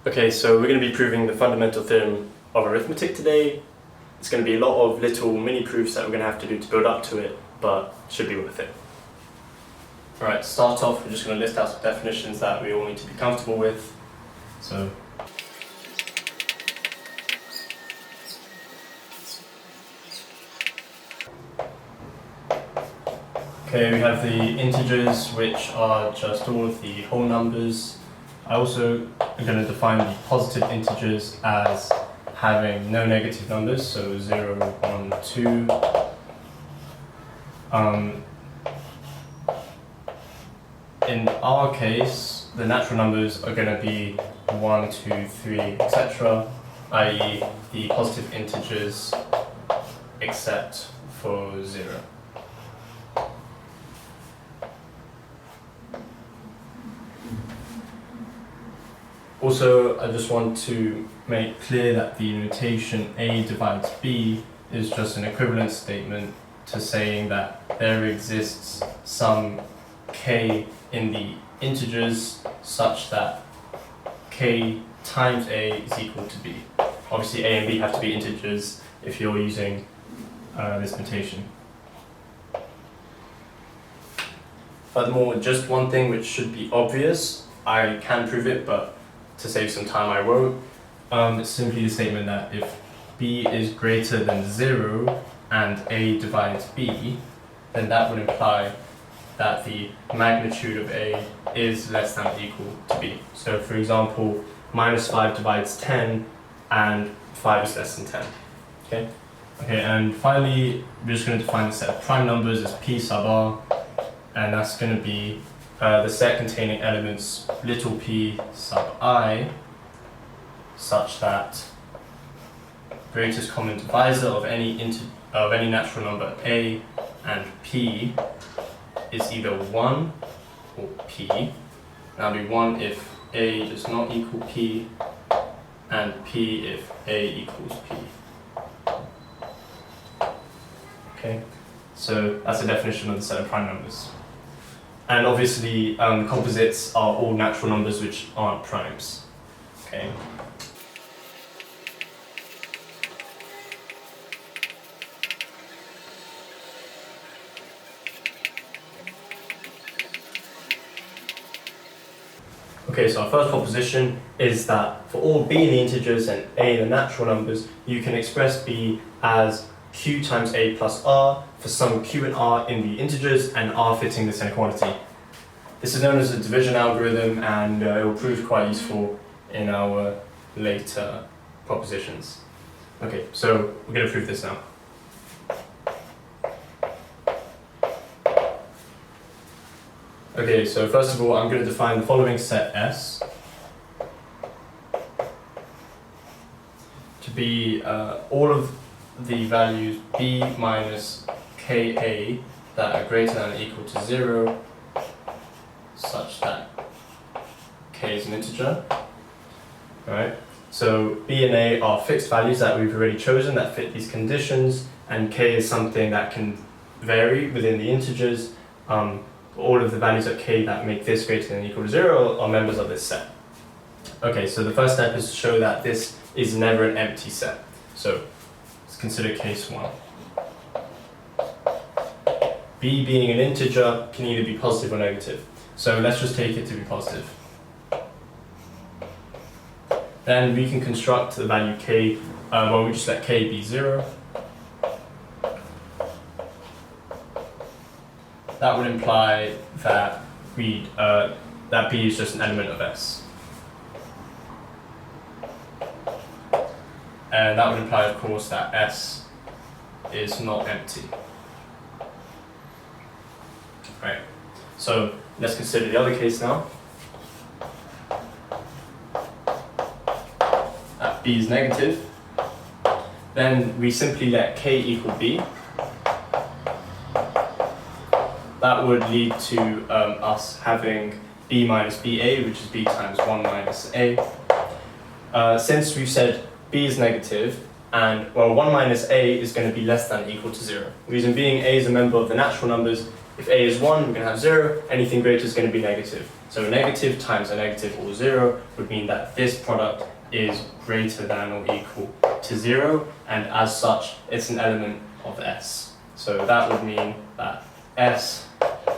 Okay, so we're going to be proving the fundamental theorem of arithmetic today. It's going to be a lot of little mini proofs that we're going to have to do to build up to it, but should be worth it. Alright, to start off, we're just going to list out some definitions that we all need to be comfortable with. Okay, we have the integers, which are just all of the whole numbers. I also am going to define the positive integers as having no negative numbers, so 0, 1, 2. In our case, the natural numbers are going to be 1, 2, 3, etc., i.e. the positive integers except for 0. Also, I just want to make clear that the notation A divides B is just an equivalent statement to saying that there exists some k in the integers such that k times A is equal to B. Obviously, A and B have to be integers if you're using this notation. Furthermore, just one thing which should be obvious, I can prove it, but to save some time I won't. It's simply the statement that if B is greater than 0 and A divides B, then that would imply that the magnitude of A is less than or equal to B. So for example, minus 5 divides 10 and 5 is less than 10. Okay, and finally, we're just going to define the set of prime numbers as P sub r, and that's going to be the set containing elements little p sub I, such that greatest common divisor of any natural number A and P is either 1 or P. That'll be 1 if A does not equal P, and P if A equals P. Okay, so that's the definition of the set of prime numbers. And obviously, composites are all natural numbers which aren't primes. Okay. Okay, so our first proposition is that for all b in the integers and a in the natural numbers, you can express b as q times a plus r for some q and r in the integers and r fitting this inequality. This is known as the division algorithm, and it will prove quite useful in our later propositions. Okay, so we're going to prove this now. Okay, so first of all, I'm going to define the following set S to be all of the values b minus ka that are greater than or equal to 0, such that k is an integer. Alright, so b and a are fixed values that we've already chosen that fit these conditions, and k is something that can vary within the integers. All of the values of k that make this greater than or equal to 0 are members of this set. Okay, so the first step is to show that this is never an empty set. So let's consider case 1. b being an integer can either be positive or negative. So let's just take it to be positive. Then we can construct the value k, well, we just let k be 0. That would imply that that b is just an element of S. And that would imply, of course, that S is not empty. Right. So let's consider the other case now. That b is negative. Then we simply let k equal b. That would lead to us having b minus ba, which is b times 1 minus a. Since we've said b is negative, and well, 1 minus a is going to be less than or equal to 0. Reason being, a is a member of the natural numbers. If a is 1, we're going to have 0. Anything greater is going to be negative. So a negative times a negative or 0 would mean that this product is greater than or equal to 0, and as such, it's an element of S. So that would mean that S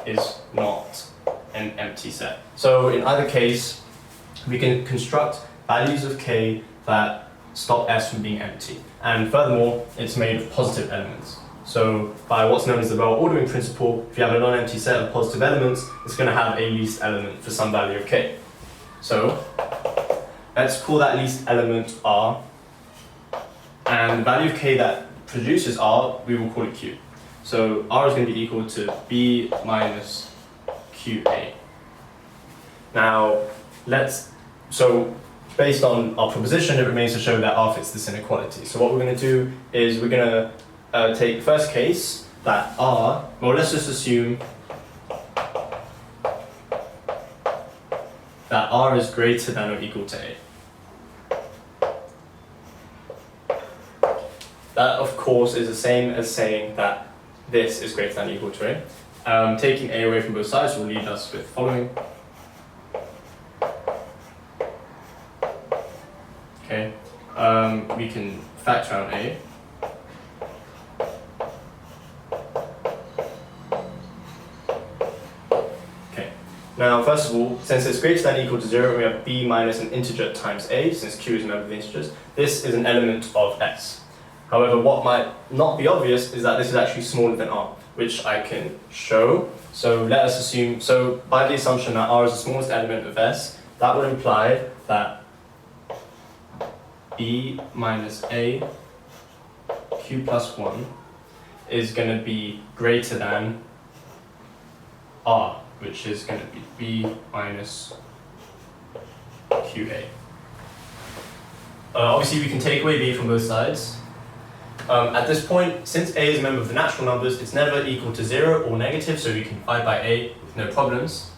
is not an empty set. So in either case, we can construct values of K that stop S from being empty. And furthermore, it's made of positive elements. So by what's known as the Bell ordering principle, if you have a non-empty set of positive elements, it's going to have a least element for some value of K. So let's call that least element R, and the value of K that produces R, we will call it Q. So R is going to be equal to B minus QA. Now, so based on our proposition, it remains to show that R fits this inequality. So what we're going to do is we're going to take the first case, that R, well, let's just assume that R is greater than or equal to A. That, of course, is the same as saying that this is greater than or equal to A. Taking A away from both sides will leave us with the following. Okay, we can factor out A. Okay, now first of all, since it's greater than or equal to 0, we have B minus an integer times A, since Q is a member of the integers. This is an element of S. However, what might not be obvious is that this is actually smaller than R, which I can show. So let us assume, so by the assumption that R is the smallest element of S, that would imply that B minus A Q plus 1 is going to be greater than R, which is going to be B minus QA. Obviously, we can take away B from both sides. At this point, since A is a member of the natural numbers, it's never equal to 0 or negative, so we can divide by A with no problems.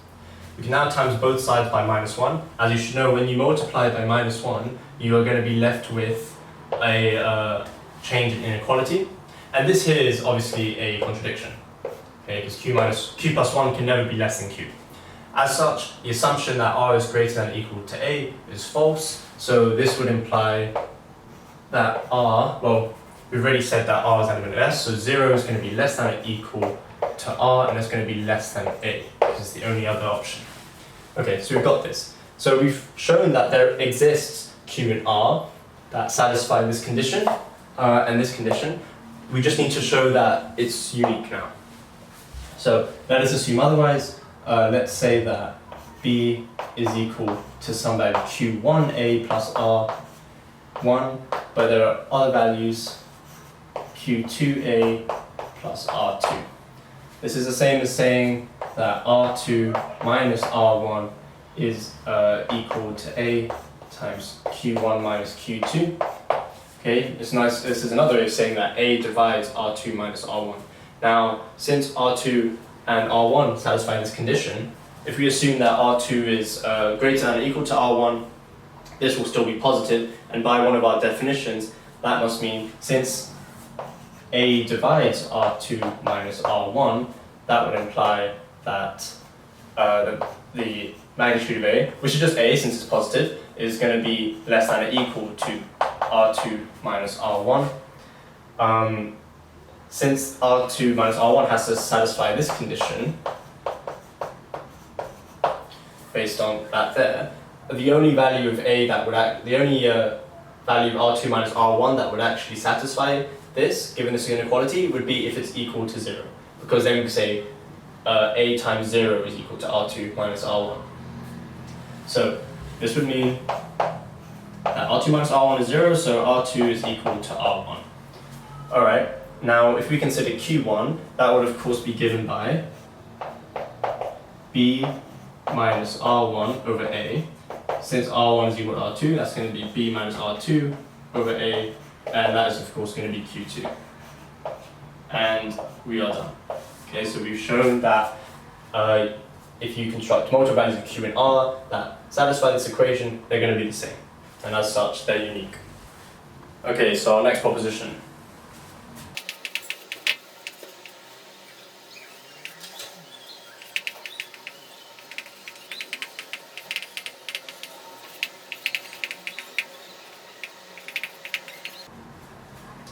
We can now times both sides by minus 1. As you should know, when you multiply by minus 1, you are going to be left with a change in inequality. And this here is obviously a contradiction, okay, because Q plus 1 can never be less than Q. As such, the assumption that R is greater than or equal to A is false, so this would imply that R, well, we've already said that R is an element of S, so 0 is going to be less than or equal to R, and it's going to be less than A, which is the only other option. Okay, so we've got this. So we've shown that there exists Q and R that satisfy this condition and this condition. We just need to show that it's unique now. So let us assume otherwise. Let's say that B is equal to some value Q1A plus R1, but there are other values Q2A plus R2. This is the same as saying that R2 minus R1 is equal to A times Q1 minus Q2. Okay, it's nice. This is another way of saying that A divides R2 minus R1. Now, since R2 and R1 satisfy this condition, if we assume that R2 is greater than or equal to R1, this will still be positive, and by one of our definitions, that must mean since A divides R2 minus R1, that would imply that the magnitude of A, which is just A since it's positive, is going to be less than or equal to R2 minus R1. Since R2 minus R1 has to satisfy this condition, based on that there, the only value of A that would value of R2 minus R1 that would actually satisfy this, given this inequality, would be if it's equal to 0. Because then we could say A times 0 is equal to R2 minus R1. So this would mean that R2 minus R1 is 0, so R2 is equal to R1. Alright, now if we consider Q1, that would of course be given by B minus R1 over A. Since R1 is equal to R2, that's going to be B minus R2 over A, and that is of course going to be Q2. And we are done. Okay, so we've shown that if you construct multiple values of Q and R that satisfy this equation, they're going to be the same. And as such, they're unique. Okay, so our next proposition.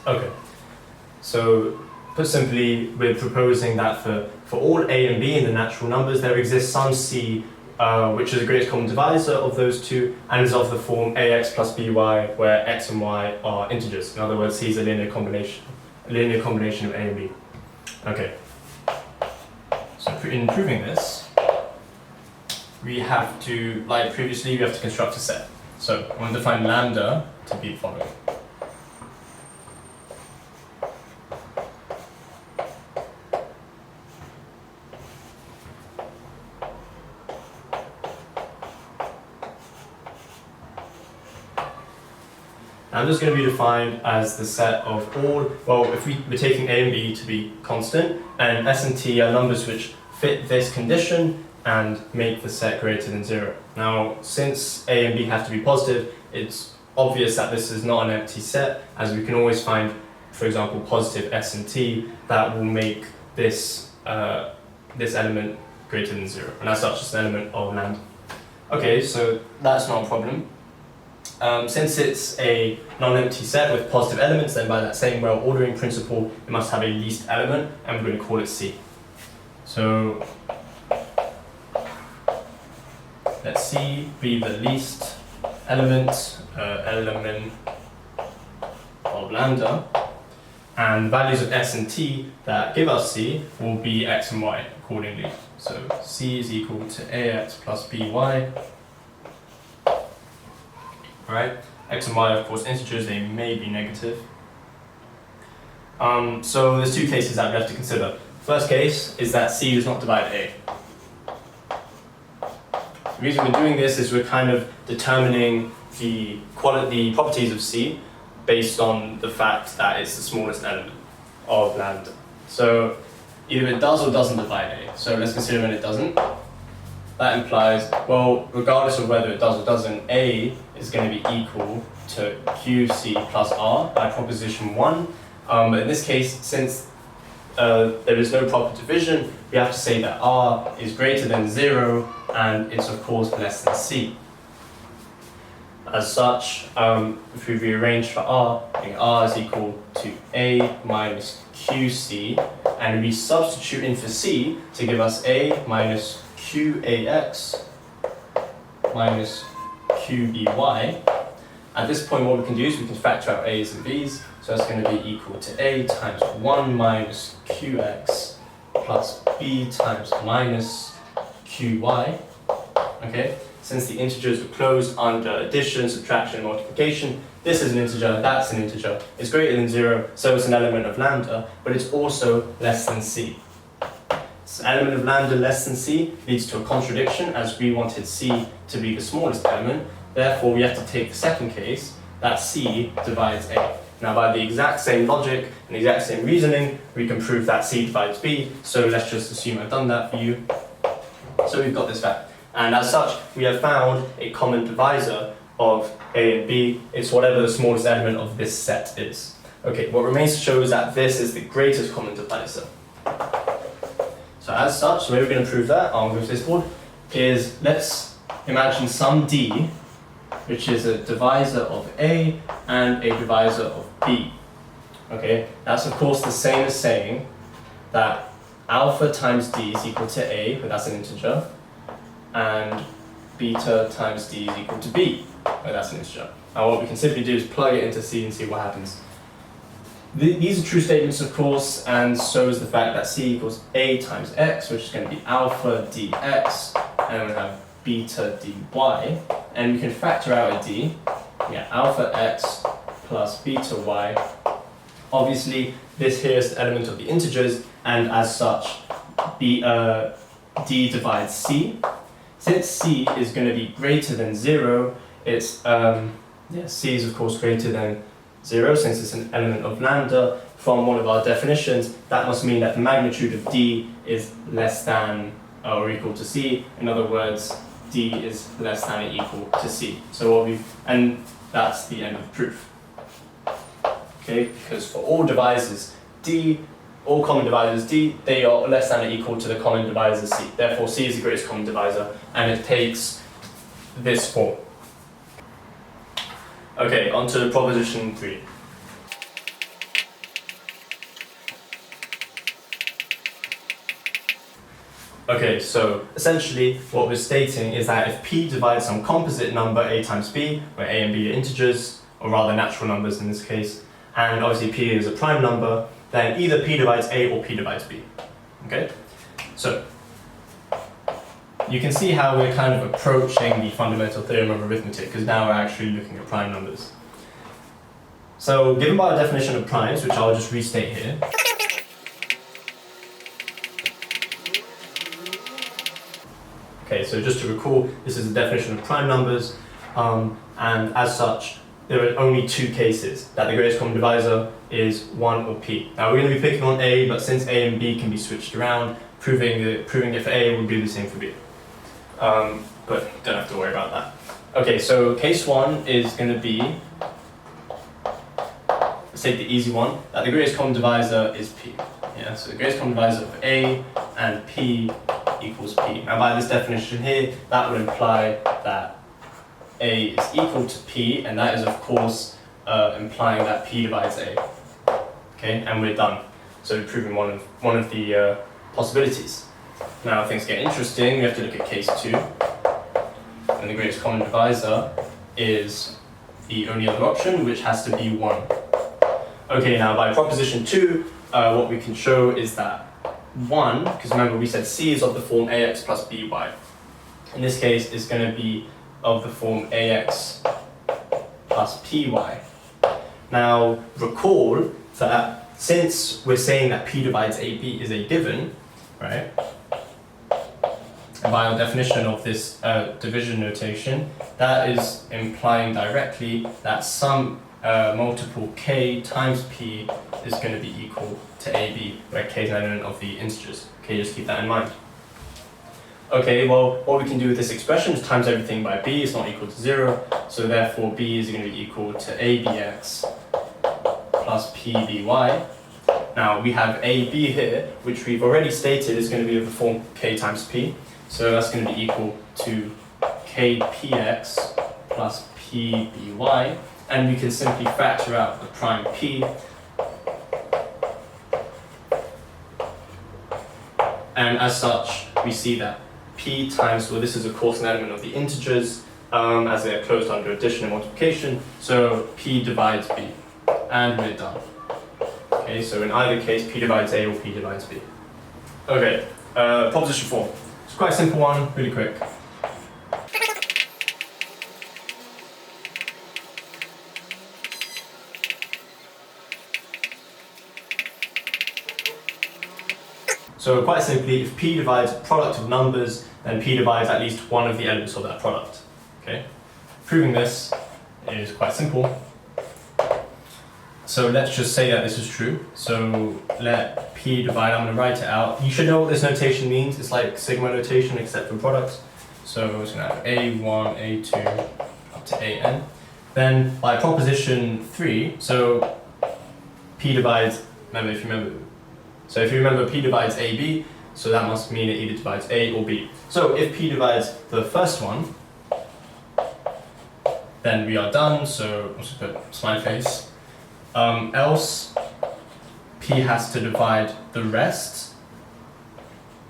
Okay. So, put simply, we're proposing that for all a and b in the natural numbers, there exists some c which is the greatest common divisor of those two, and is of the form ax plus by, where x and y are integers. In other words, c is a linear combination of a and b. Okay. So in proving this, we have to, like previously, we have to construct a set. So I want to define lambda to be the following. Lambda is going to be defined as the set of all, well, if we're taking a and b to be constant, and s and t are numbers which fit this condition and make the set greater than 0. Now, since a and b have to be positive, it's obvious that this is not an empty set, as we can always find, for example, positive s and t that will make this, this element greater than 0, and as such, it's an element of lambda. Okay, so that's not a problem. Since it's a non-empty set with positive elements, then by that same well-ordering principle, it must have a least element, and we're going to call it C. So let C be the least element, of lambda, and the values of s and t that give us C will be x and y accordingly. So C is equal to ax plus by. Right? X and y are of course integers, they may be negative. So there's two cases that we have to consider. First case is that C does not divide A. The reason we're doing this is we're kind of determining the properties of C based on the fact that it's the smallest element of lambda. So either it does or doesn't divide A. So let's consider when it doesn't. That implies, well, regardless of whether it does or doesn't, A is going to be equal to QC plus R by proposition 1. But in this case, since there is no proper division, we have to say that R is greater than 0 and it's of course less than C. As such, if we rearrange for R, R is equal to A minus QC, and we substitute in for C to give us A minus QAX minus QBY. At this point, what we can do is we can factor out A's and B's, so that's going to be equal to A times 1 minus QX plus B times minus QY. Okay, since the integers are closed under addition, subtraction, and multiplication, this is an integer, that's an integer. It's greater than 0, so it's an element of lambda, but it's also less than C. So element of lambda less than C leads to a contradiction, as we wanted C to be the smallest element. Therefore, we have to take the second case, that C divides A. Now, by the exact same logic and the exact same reasoning, we can prove that C divides B. So let's just assume I've done that for you. So we've got this fact. And as such, we have found a common divisor of A and B. It's whatever the smallest element of this set is. Okay, what remains to show is that this is the greatest common divisor. So as such, the way we're going to prove that, I'll go to this board, is let's imagine some D, which is a divisor of A and a divisor of B. Okay, that's of course the same as saying that alpha times D is equal to A, but that's an integer, and beta times D is equal to B, but that's an integer. Now what we can simply do is plug it into C and see what happens. These are true statements, of course, and so is the fact that C equals A times X, which is going to be alpha dx, and then we have beta dy, and we can factor out a d. We get alpha x plus beta y. Obviously, this here is the element of the integers, and as such, d divides c. Since c is going to be greater than 0, it's c is of course greater than 0, since it's an element of lambda. From one of our definitions, that must mean that the magnitude of d is less than or equal to c. In other words, d is less than or equal to c. So and that's the end of the proof. Okay, because for all divisors d, all common divisors d, they are less than or equal to the common divisor c. Therefore, c is the greatest common divisor, and it takes this form. Okay, on to proposition 3. Okay, so essentially what we're stating is that if p divides some composite number a times b, where a and b are integers, or rather natural numbers in this case, and obviously p is a prime number, then either p divides a or p divides b. Okay? So, you can see how we're kind of approaching the fundamental theorem of arithmetic, because now we're actually looking at prime numbers. So, given by our definition of primes, which I'll just restate here, okay, so just to recall, this is the definition of prime numbers, and as such, there are only two cases, that the greatest common divisor is 1 or p. Now we're going to be picking on a, but since a and b can be switched around, proving it for a would be the same for b. But don't have to worry about that. Okay, so case 1 is going to be, let's take the easy one, that the greatest common divisor is p. Yeah, so the greatest common divisor of a and p equals p. Now by this definition here, that would imply that a is equal to p, and that is of course implying that p divides a. Okay, and we're done. So we're proving one of the possibilities. Now things get interesting, we have to look at case 2. And the greatest common divisor is the only other option, which has to be 1. Okay, now by proposition 2, what we can show is that 1, because remember we said c is of the form ax plus by. In this case, it's going to be of the form ax plus py. Now, recall that since we're saying that p divides ab is a given, right? And by our definition of this division notation, that is implying directly that some multiple k times p is going to be equal to ab, where k is an element of the integers. Okay, just keep that in mind. Okay, well, what we can do with this expression is times everything by b is not equal to 0, so therefore b is going to be equal to abx plus pby. Now we have ab here, which we've already stated is going to be of the form k times p, so that's going to be equal to kpx plus pby, and we can simply factor out the prime p, and as such we see that p times, well, this is of course an element of the integers, as they are closed under addition and multiplication, so p divides b, and we're done. Okay, so in either case, p divides a or p divides b. Okay, proposition 4. It's quite a simple one, really quick. So quite simply, if p divides a product of numbers, then p divides at least one of the elements of that product. Okay? Proving this is quite simple. So let's just say that this is true. So let p divide, I'm going to write it out. You should know what this notation means. It's like sigma notation except for products. So it's going to have a1, a2, up to an. Then by proposition 3, so p divides, if you remember p divides ab, so that must mean it either divides a or b. So if p divides the first one, then we are done, so I'll just put smiley face. Else, p has to divide the rest,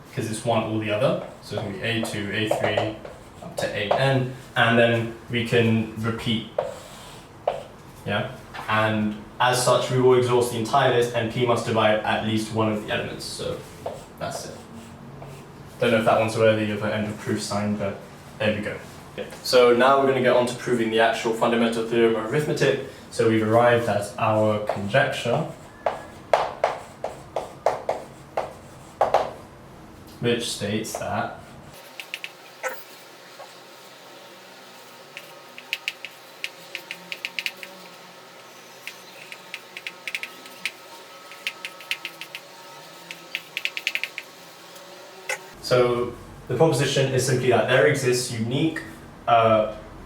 because it's one or the other, so it's going to be a2, a3, up to an, and then we can repeat, yeah? And as such, we will exhaust the entire list, and p must divide at least one of the elements, so that's it. Don't know if that one's worthy of an end of proof sign, but there we go. So now we're going to get on to proving the actual fundamental theorem of arithmetic. So we've arrived at our conjecture, which states that so the proposition is simply that there exists unique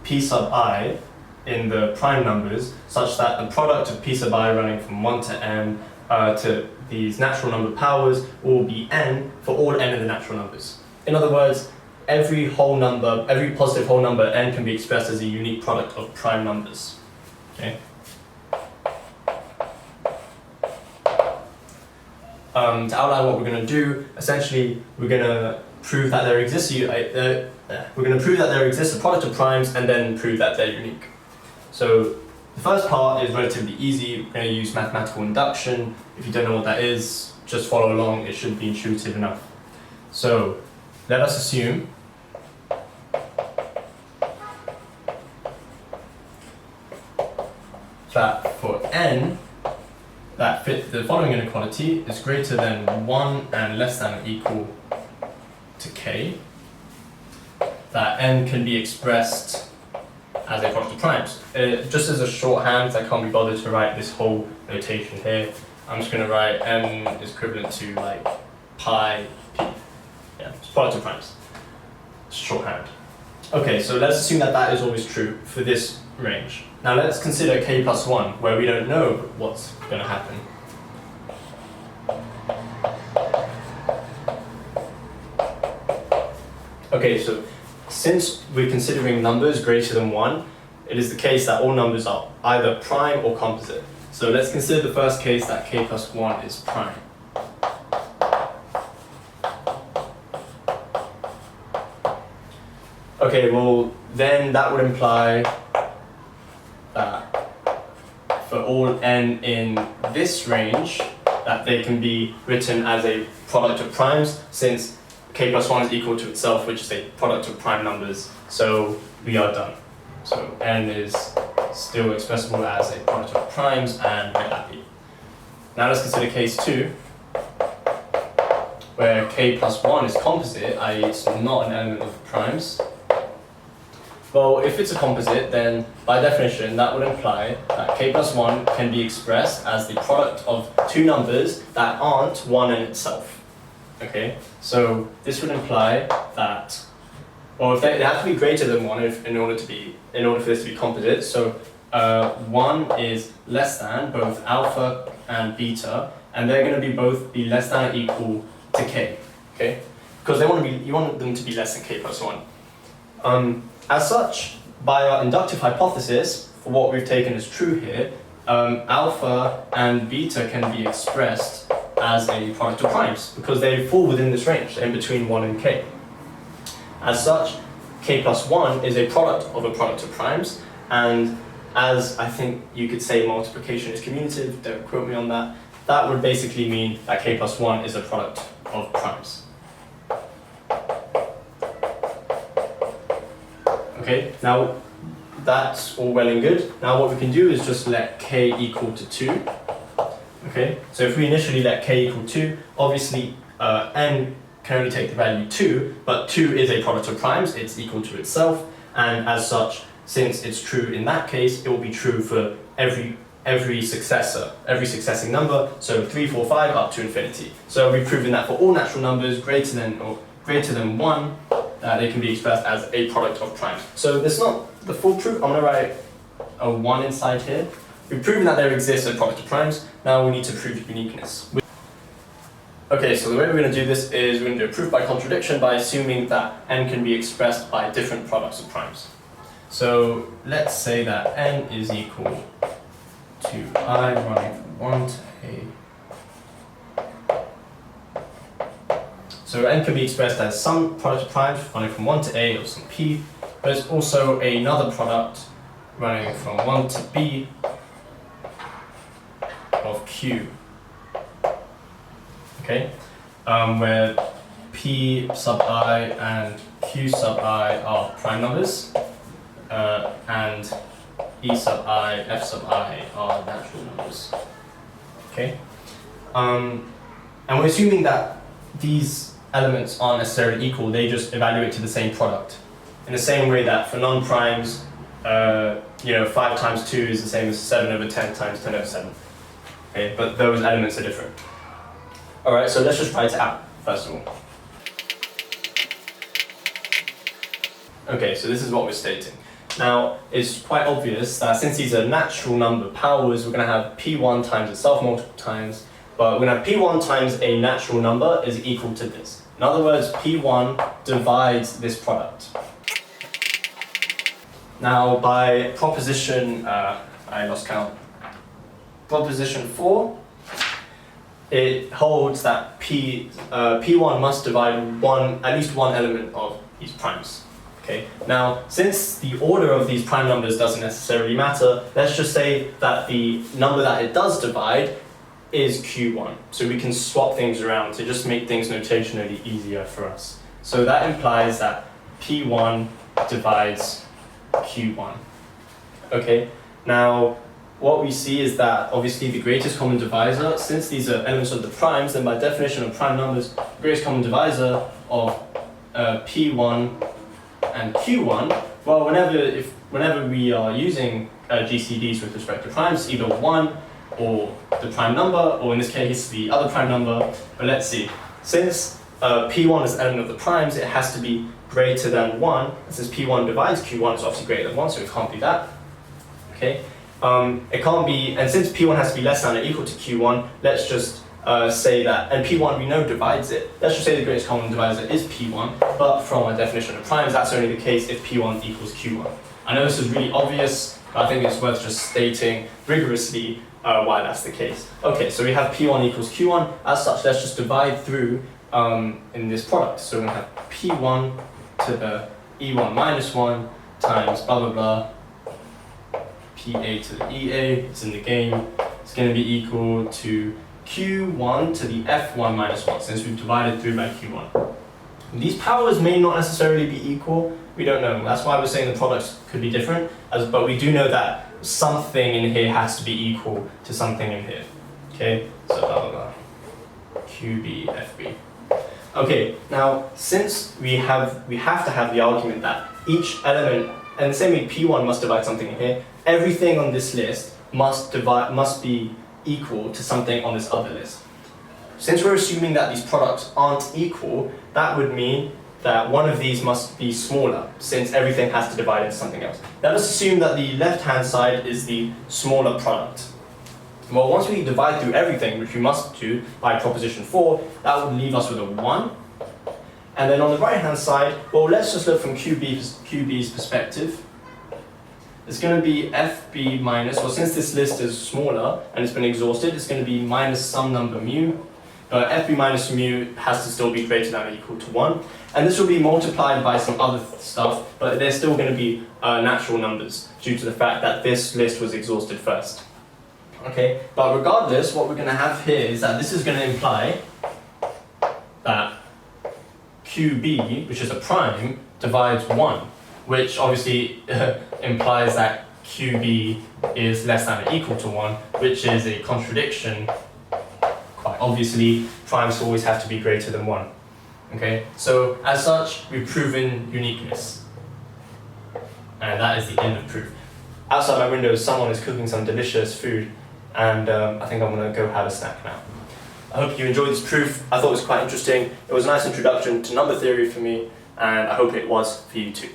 p sub I in the prime numbers such that the product of p sub I running from 1 to n to these natural number powers will be n for all n of the natural numbers. In other words, every positive whole number n can be expressed as a unique product of prime numbers. Okay? To outline what we're going to do, essentially we're going to prove that there exists a product of primes and then prove that they're unique. So the first part is relatively easy. We're going to use mathematical induction. If you don't know what that is, just follow along. It should be intuitive enough. So let us assume that for n, that fit the following inequality is greater than 1 and less than or equal to k, that n can be expressed as a product of primes. Just as a shorthand, I can't be bothered to write this whole notation here. I'm just going to write n is equivalent to like pi p. Yeah, it's product of primes. It's shorthand. Okay, so let's assume that that is always true for this range. Now let's consider k plus 1, where we don't know what's going to happen. Okay, so since we're considering numbers greater than 1, it is the case that all numbers are either prime or composite. So let's consider the first case that k plus 1 is prime. Okay, well then that would imply that for all n in this range, that they can be written as a product of primes, since k plus 1 is equal to itself, which is a product of prime numbers. So we are done. So n is still expressible as a product of primes, and we're happy. Now let's consider case 2, where k plus 1 is composite, i.e. it's not an element of primes. Well, if it's a composite, then by definition that would imply that k plus 1 can be expressed as the product of two numbers that aren't 1 in itself. Okay, so this would imply that, well, if they have to be greater than 1 in order for this to be composite. So 1 is less than both alpha and beta, and they're going to be both be less than or equal to k. Okay, because you want them to be less than k plus 1. As such, by our inductive hypothesis, for what we've taken as true here, alpha and beta can be expressed as a product of primes, because they fall within this range, in between 1 and k. As such, k plus 1 is a product of primes, and as I think you could say multiplication is commutative, don't quote me on that, that would basically mean that k plus 1 is a product of primes. Okay, now that's all well and good. Now what we can do is just let k equal to 2. Okay, so if we initially let k equal 2, obviously n can only take the value 2, but 2 is a product of primes, it's equal to itself, and as such, since it's true in that case, it will be true for every successing number, so 3, 4, 5 up to infinity. So we've proven that for all natural numbers greater than 1, they can be expressed as a product of primes. So that's not the full proof. I'm going to write a 1 inside here. We've proven that there exists a product of primes. Now we need to prove uniqueness. Okay, so the way we're going to do this is we're going to do a proof by contradiction by assuming that n can be expressed by different products of primes. So let's say that n is equal to I running from 1 to a. So n can be expressed as some product of primes running from 1 to a of some p, but it's also another product running from 1 to b of q. Okay, where p sub I and q sub I are prime numbers, and e sub I, f sub I are natural numbers. Okay, and we're assuming that these elements aren't necessarily equal, they just evaluate to the same product. In the same way that for non-primes, 5 times 2 is the same as 7 over 10 times 10 over 7. Okay, but those elements are different. Alright, so let's just write it out, first of all. Okay, so this is what we're stating. Now, it's quite obvious that since these are natural number powers, we're going to have p1 times itself multiple times, but we're going to have p1 times a natural number is equal to this. In other words, p1 divides this product. Now, by proposition, I lost count. Proposition 4, it holds that P1 must divide at least one element of these primes. Okay. Now, since the order of these prime numbers doesn't necessarily matter, let's just say that the number that it does divide is Q1. So we can swap things around to just make things notationally easier for us. So that implies that P1 divides Q1. Okay. Now, what we see is that obviously the greatest common divisor, since these are elements of the primes, then by definition of prime numbers, the greatest common divisor of P1 and Q1, well, whenever we are using GCDs with respect to primes, either 1 or the prime number, or in this case the other prime number. But let's see, since P1 is an element of the primes, it has to be greater than 1, and since P1 divides Q1, it's obviously greater than 1, so it can't be that. Okay. It can't be, and since P1 has to be less than or equal to Q1, let's just say that, and P1 we know divides it, let's just say the greatest common divisor is P1, but from our definition of primes, that's only the case if P1 equals Q1. I know this is really obvious, but I think it's worth just stating rigorously why that's the case. Okay, so we have P1 equals Q1, as such, let's just divide through in this product. So we're going to have P1 to the E1 minus 1 times blah blah blah, PA to the EA, it's in the game, it's going to be equal to Q1 to the F1 minus 1, since we've divided through by Q1. These powers may not necessarily be equal, we don't know. That's why we're saying the products could be different, but we do know that something in here has to be equal to something in here. Okay, so blah blah blah, QB, FB. Okay, now since we have to have the argument that each element, and the same way P1 must divide something in here, everything on this list must be equal to something on this other list. Since we're assuming that these products aren't equal, that would mean that one of these must be smaller, since everything has to divide into something else. Let us assume that the left-hand side is the smaller product. Well, once we divide through everything, which we must do by proposition 4, that would leave us with a 1. And then on the right-hand side, well, let's just look from QB's perspective. It's going to be FB minus, well, since this list is smaller and it's been exhausted, it's going to be minus some number mu. But FB minus mu has to still be greater than or equal to 1. And this will be multiplied by some other stuff, but they're still going to be natural numbers due to the fact that this list was exhausted first. Okay, but regardless, what we're going to have here is that this is going to imply that QB, which is a prime, divides 1, which obviously implies that QB is less than or equal to 1, which is a contradiction. Quite obviously, primes always have to be greater than 1. Okay, so as such, we've proven uniqueness. And that is the end of proof. Outside my window, someone is cooking some delicious food, and I think I'm going to go have a snack now. I hope you enjoyed this proof. I thought it was quite interesting. It was a nice introduction to number theory for me, and I hope it was for you too.